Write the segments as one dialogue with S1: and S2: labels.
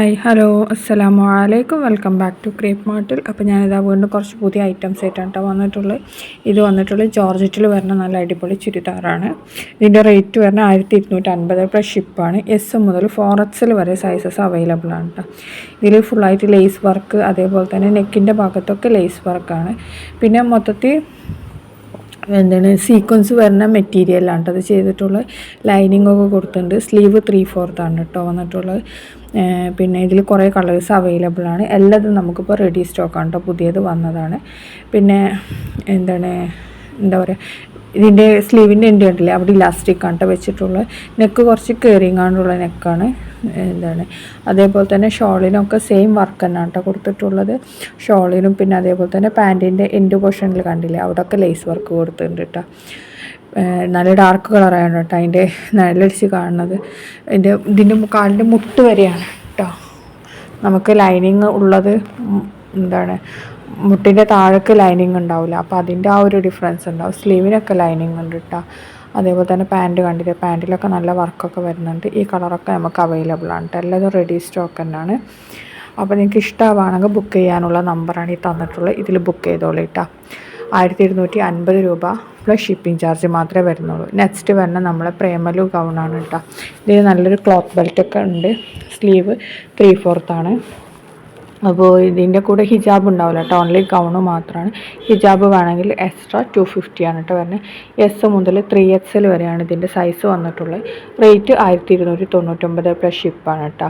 S1: Hi hello അസ്സലാമു അലൈക്കും welcome back to crepe മാർട്ടിൽ. അപ്പോൾ ഞാനിതാ വീണ്ടും കുറച്ച് പുതിയ ഐറ്റംസ് ആയിട്ടാണ് വന്നിട്ടുള്ളത്. ഇത് വന്നിട്ടുള്ളത് ജോർജറ്റിൽ വരുന്ന നല്ല അടിപൊളി ചുരിദാറാണ്. ഇതിൻ്റെ റേറ്റ് വരുന്നത് 1250 പ്ലസ് ഷിപ്പാണ്. എസ് മുതൽ 4XL വരെ സൈസസ് അവൈലബിൾ ആണ് കേട്ടോ. ഇതിൽ ഫുള്ളായിട്ട് ലേസ് വർക്ക്, അതേപോലെ തന്നെ നെക്കിൻ്റെ ഭാഗത്തൊക്കെ ലേസ് വർക്കാണ്. പിന്നെ മൊത്തത്തിൽ സീക്വൻസ് വരുന്ന മെറ്റീരിയലാണ് അത് ചെയ്തിട്ടുള്ളത്. ലൈനിങ് ഒക്കെ കൊടുത്തിട്ടുണ്ട്. സ്ലീവ് 3/4 ആണ് കേട്ടോ വന്നിട്ടുള്ളത്. പിന്നെ ഇതിൽ കുറേ കളേഴ്സ് അവൈലബിൾ ആണ്. എല്ലാതും നമുക്കിപ്പോൾ റെഡി സ്റ്റോക്കാണ് കേട്ടോ, പുതിയത് വന്നതാണ്. പിന്നെ എന്താ പറയുക, ഇതിൻ്റെ സ്ലീവിൻ്റെ എൻ്റെ ഉണ്ടല്ലേ അവിടെ ഇലാസ്റ്റിക്കാണ് കേട്ടോ വെച്ചിട്ടുള്ളത്. നെക്ക് കുറച്ച് കയറിങ്ങാണ്ടുള്ള നെക്കാണ്. അതേപോലെ തന്നെ ഷോളിനൊക്കെ സെയിം വർക്ക് തന്നെയാണ് കേട്ടോ കൊടുത്തിട്ടുള്ളത്. ഷോളിനും പിന്നെ അതേപോലെ തന്നെ പാൻറ്റിൻ്റെ എൻഡ് പോർഷനിൽ കണ്ടില്ലേ അവിടെയൊക്കെ ലേസ് വർക്ക് കൊടുത്തിട്ടുണ്ട് കേട്ടോ. നല്ല ഡാർക്ക് കളറാണ് കേട്ടോ അതിൻ്റെ നിഴലടിച്ച് കാണുന്നത്. ഇതിൻ്റെ കാലിൻ്റെ മുട്ട് വരെയാണ് കേട്ടോ നമുക്ക് ലൈനിങ് ഉള്ളത്. മുട്ടിൻ്റെ താഴേക്ക് ലൈനിങ് ഉണ്ടാവില്ല, അപ്പോൾ അതിൻ്റെ ആ ഒരു ഡിഫറൻസ് ഉണ്ടാവും. സ്ലീവിനൊക്കെ ലൈനിങ് ഉണ്ട് കേട്ടോ. അതേപോലെ തന്നെ പാൻറ്റ് കണ്ടില്ലേ, പാൻറ്റിലൊക്കെ നല്ല വർക്കൊക്കെ വരുന്നുണ്ട്. ഈ കളറൊക്കെ നമുക്ക് അവൈലബിൾ ആണ് കേട്ടോ. എല്ലാതും റെഡി സ്റ്റോക്ക് തന്നെയാണ്. അപ്പോൾ നിങ്ങൾക്ക് ഇഷ്ടമാണെങ്കിൽ ബുക്ക് ചെയ്യാനുള്ള നമ്പറാണ് ഈ തന്നിട്ടുള്ളത്. ഇതിൽ ബുക്ക് ചെയ്തോളൂ കേട്ടോ. 1250 രൂപ പ്ലസ് ഷിപ്പിംഗ് ചാർജ് മാത്രമേ വരുന്നുള്ളൂ. നെക്സ്റ്റ് വരുന്ന നമ്മളെ പ്രേമലു ഗൗണാണ് കേട്ടോ. ഇതിൽ നല്ലൊരു ക്ലോത്ത് ബെൽറ്റൊക്കെ ഉണ്ട്. സ്ലീവ് 3/4 ആണ്. അപ്പോൾ ഇതിൻ്റെ കൂടെ ഹിജാബ് ഉണ്ടാവില്ല കേട്ടോ, ഓൺലി ഗൗണ് മാത്രമാണ്. ഹിജാബ് വേണമെങ്കിൽ എക്സ്ട്രാ 250 ആണ് കേട്ടോ വരുന്നത്. എസ് മുതൽ 3XL വരെയാണ് ഇതിൻ്റെ സൈസ് വന്നിട്ടുള്ളത്. റേറ്റ് 1299 പ്ലസ് ഷിപ്പാണ് കേട്ടോ.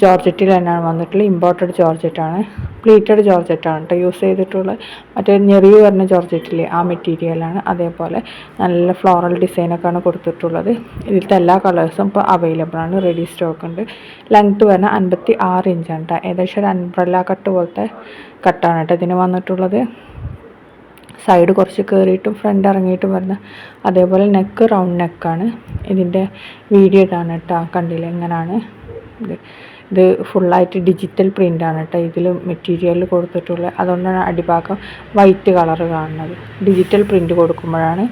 S1: ജോർജറ്റിൽ തന്നെയാണ് വന്നിട്ടുള്ളത്. ഇമ്പോർട്ടഡ് ജോർജറ്റാണ്, പ്ലീറ്റഡ് ജോർജറ്റാണ് കേട്ടോ യൂസ് ചെയ്തിട്ടുള്ളത്. മറ്റേ ഞെറിവ് വരുന്ന ജോർജറ്റിലെ ആ മെറ്റീരിയലാണ്. അതേപോലെ നല്ല ഫ്ലോറൽ ഡിസൈനൊക്കെയാണ് കൊടുത്തിട്ടുള്ളത്. ഇതിലത്തെ എല്ലാ കളേഴ്സും ഇപ്പോൾ അവൈലബിൾ ആണ്, റെഡി സ്റ്റോക്ക് ഉണ്ട്. ലെങ്ത്ത് വരുന്ന 56 ഇഞ്ചാണ് കേട്ടോ. ഏകദേശം ഒരു അൻബ്രല്ല കട്ട് പോലത്തെ കട്ടാണ് കേട്ടോ ഇതിന് വന്നിട്ടുള്ളത്. സൈഡ് കുറച്ച് കയറിയിട്ടും ഫ്രണ്ട് ഇറങ്ങിയിട്ടും വരുന്ന, അതേപോലെ നെക്ക് റൗണ്ട് നെക്കാണ്. ഇതിൻ്റെ വീഡിയോ ഇതാണ് കേട്ടോ, കണ്ടില്ല എങ്ങനെയാണ് ഇത് ഫുള്ളായിട്ട് ഡിജിറ്റൽ പ്രിൻ്റാണ് കേട്ടോ ഇതിൽ മെറ്റീരിയൽ കൊടുത്തിട്ടുള്ളത്. അതുകൊണ്ടാണ് അടിഭാഗം വൈറ്റ് കളറ് കാണുന്നത്. ഡിജിറ്റൽ പ്രിൻ്റ് കൊടുക്കുമ്പോഴാണ്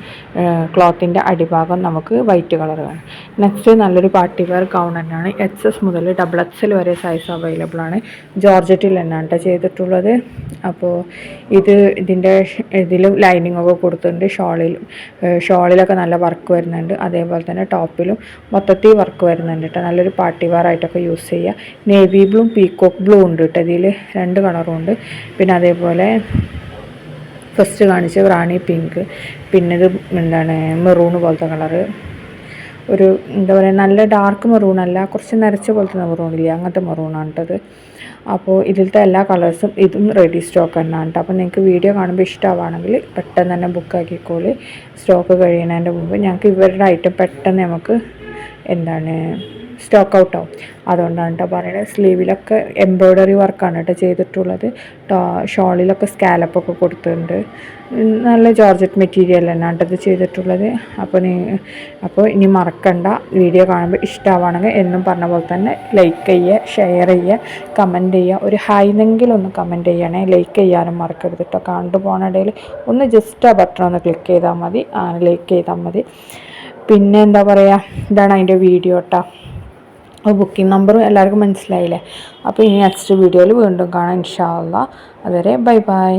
S1: ക്ലോത്തിൻ്റെ അടിഭാഗം നമുക്ക് വൈറ്റ് കളർ കാണും. നെക്സ്റ്റ് നല്ലൊരു പാർട്ടി വെയർ ഗൗൺ തന്നെയാണ്. XS മുതൽ XXL വരെ സൈസ് അവൈലബിൾ ആണ്. ജോർജറ്റിൽ തന്നെയാണ് കേട്ടോ ചെയ്തിട്ടുള്ളത്. അപ്പോൾ ഇതിലും ലൈനിങ് ഒക്കെ കൊടുത്തിട്ടുണ്ട്. ഷോളിലൊക്കെ നല്ല വർക്ക് വരുന്നുണ്ട്. അതേപോലെ തന്നെ ടോപ്പിലും മൊത്തത്തിൽ വർക്ക് വരുന്നുണ്ട് കേട്ടോ. നല്ലൊരു പാർട്ടി വെയർ ആയിട്ടൊക്കെ യൂസ് ചെയ്യുക. നേവി ബ്ലൂ, പീക്കോക്ക് ബ്ലൂ ഉണ്ട് കേട്ടോ. ഇതിൽ 2 കളറും ഉണ്ട്. പിന്നെ അതേപോലെ ഫസ്റ്റ് കാണിച്ച റാണി പിങ്ക്, പിന്നെ ഇത് മെറൂൺ പോലത്തെ കളറ്, ഒരു എന്താ പറയുക നല്ല ഡാർക്ക് മെറൂണല്ല, കുറച്ച് നരച്ച പോലത്തെ മെറൂണില്ല, അങ്ങനത്തെ മെറൂണാണ് കേട്ടത്. അപ്പോൾ ഇതിലത്തെ എല്ലാ കളേഴ്സും ഇതും റെഡി സ്റ്റോക്ക് തന്നെയാണ് കേട്ടോ. അപ്പോൾ നിങ്ങൾക്ക് വീഡിയോ കാണുമ്പോൾ ഇഷ്ടമാണെങ്കിൽ പെട്ടെന്ന് തന്നെ ബുക്ക് ആക്കിക്കോളി, സ്റ്റോക്ക് കഴിയുന്നതിൻ്റെ മുമ്പ്. ഞങ്ങൾക്ക് ഇവരുടെ ഐറ്റം പെട്ടെന്ന് നമുക്ക് സ്റ്റോക്ക് ഔട്ട് ആവും. അതുകൊണ്ടാണ് കേട്ടോ പറയുന്നത്. സ്ലീവിലൊക്കെ എംബ്രോയ്ഡറി വർക്കാണ് കേട്ടോ ചെയ്തിട്ടുള്ളത്. ഷോളിലൊക്കെ സ്കാലപ്പൊക്കെ കൊടുത്തിട്ടുണ്ട്. നല്ല ജോർജറ്റ് മെറ്റീരിയൽ തന്നെയാണ് കേട്ടോ ഇത് ചെയ്തിട്ടുള്ളത്. അപ്പോൾ ഇനി മറക്കണ്ട, വീഡിയോ കാണുമ്പോൾ ഇഷ്ടമാണെങ്കിൽ എന്നും പറഞ്ഞ പോലെ തന്നെ ലൈക്ക് ചെയ്യുക, ഷെയർ ചെയ്യുക, കമൻറ്റ് ചെയ്യുക. ഒരു ഹായ്ന്നെങ്കിലും ഒന്ന് കമൻറ്റ് ചെയ്യണേ. ലൈക്ക് ചെയ്യാനും മറക്കരുത് കേട്ടോ. കണ്ടുപോകുന്ന ഇടയിൽ ഒന്ന് ജസ്റ്റ് ആ ബട്ടൺ ഒന്ന് ക്ലിക്ക് ചെയ്താൽ മതി, ലൈക്ക് ചെയ്താൽ മതി. പിന്നെ എന്താ പറയുക, ഇതാണ് അതിൻ്റെ വീഡിയോ കേട്ടോ. ബുക്കിംഗ് നമ്പറും എല്ലാവർക്കും മനസ്സിലായില്ലേ. അപ്പോൾ ഇനി നെക്സ്റ്റ് വീഡിയോയിൽ വീണ്ടും കാണാം ഇൻഷാ അല്ലാഹ്. അതുവരെ ബൈ ബൈ.